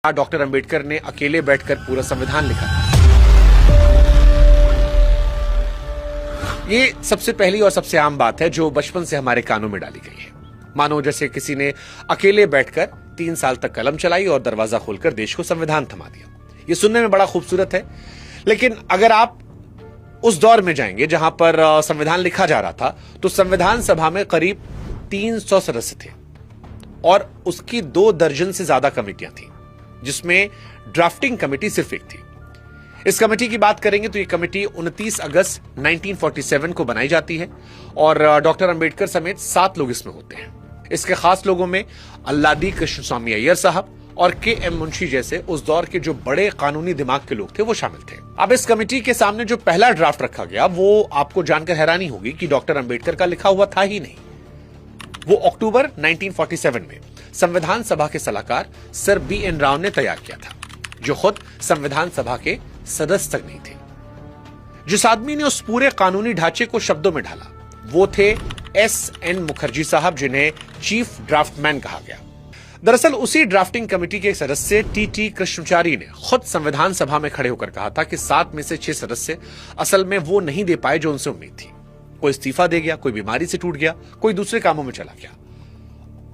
Doctor Ambedkar ने अकेले बैठकर पूरा संविधान लिखा था। ये सबसे पहली और सबसे आम बात है जो बचपन से हमारे कानों में डाली गई है। मानो जैसे किसी ने अकेले बैठकर 3 साल तक कलम चलाई और दरवाजा खोलकर देश को संविधान थमा दिया। ये सुनने में बड़ा खूबसूरत है, लेकिन अगर आप उस दौर में जाएंगे जहां पर संविधान लिखा जा रहा था, तो संविधान सभा में करीब 300 सदस्य थे और उसकी 2 दर्जन से ज्यादा कमेटियां थी, जिसमें ड्राफ्टिंग कमेटी सिर्फ एक थी। इस कमेटी की बात करेंगे तो यह कमेटी 29 अगस्त 1947 को बनाई जाती है और डॉक्टर अंबेडकर समेत 7 लोग इसमें होते हैं। इसके खास लोगों में अल्लादी कृष्णस्वामी अय्यर साहब और के.एम. मुंशी जैसे उस दौर के जो बड़े कानूनी दिमाग के लोग थे वो शामिल थे। अब इस कमेटी के सामने जो पहला ड्राफ्ट रखा गया वो आपको जानकर हैरानी होगी कि डॉक्टर अंबेडकर का लिखा हुआ था ही नहीं। वो अक्टूबर 1947 में संविधान सभा के सलाहकार सर बी.एन. राव ने तैयार किया था, जो खुद संविधान सभा के सदस्य तक नहीं थे। जिस आदमी ने उस पूरे कानूनी ढांचे को शब्दों में ढाला वो थे एस.एन. मुखर्जी साहब, जिन्हें चीफ ड्राफ्टमैन कहा गया। दरअसल उसी ड्राफ्टिंग कमेटी के सदस्य टी.टी. कृष्णचारी ने खुद संविधान सभा में खड़े होकर कहा था कि 7 में से 6 सदस्य असल में वो नहीं दे पाए जो उनसे उम्मीद थी। कोई इस्तीफा दे गया, कोई बीमारी से टूट गया, कोई दूसरे कामों में चला गया।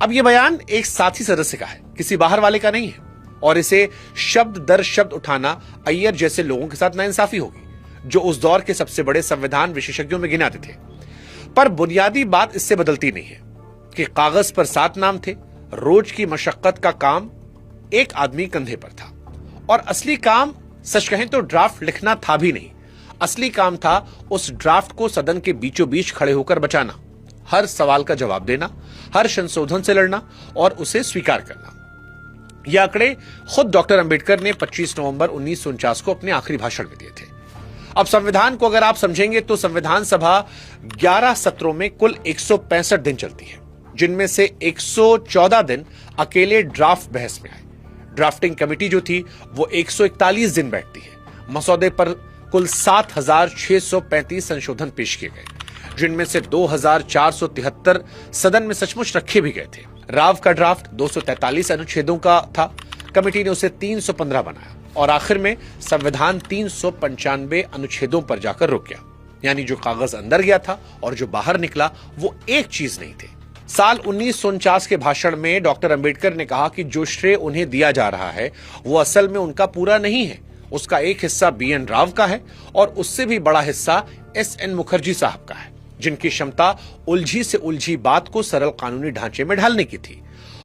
अब यह बयान एक साथी सदस्य का है, किसी बाहर वाले का नहीं है, और इसे शब्द दर शब्द उठाना अय्यर जैसे लोगों के साथ नाइंसाफी होगी, जो उस दौर के सबसे बड़े संविधान विशेषज्ञों में गिनाते थे। पर बुनियादी बात इससे बदलती नहीं है कि कागज पर 7 नाम थे, रोज की मशक्कत का काम एक आदमी कंधे पर था, और असली काम सच कहें तो ड्राफ्ट लिखना था भी नहीं। असली काम था उस ड्राफ्ट को सदन के बीचों बीच खड़े होकर बचाना, हर सवाल का जवाब देना, हर संशोधन से लड़ना और उसे स्वीकार करना। यह आंकड़े खुद डॉक्टर अंबेडकर ने 25 नवंबर 1949 को अपने आखिरी भाषण में दिए थे। अब संविधान को अगर आप समझेंगे तो संविधान सभा 11 सत्रों में कुल 165 दिन चलती है, जिनमें से 114 दिन अकेले ड्राफ्ट बहस में आए। ड्राफ्टिंग कमेटी जो थी वो 141 दिन बैठती है। मसौदे पर कुल 7,635 संशोधन पेश किए गए, जिनमें से 2,473 सदन में सचमुच रखे भी गए थे। राव का ड्राफ्ट 243 अनुच्छेदों का था, कमेटी ने उसे 315 बनाया और आखिर में संविधान 395 अनुच्छेदों पर जाकर रुक गया। यानी जो कागज अंदर गया था और जो बाहर निकला वो एक चीज नहीं थे। साल 1949 के भाषण में डॉक्टर अंबेडकर ने कहा कि जो श्रेय उन्हें दिया जा रहा है वो असल में उनका पूरा नहीं है, उसका एक हिस्सा बी.एन. राव का है और उससे भी बड़ा हिस्सा एस.एन. मुखर्जी साहब का है, जिनकी क्षमता उलझी से उलझी बात को सरल कानूनी ढांचे में ढालने की थी।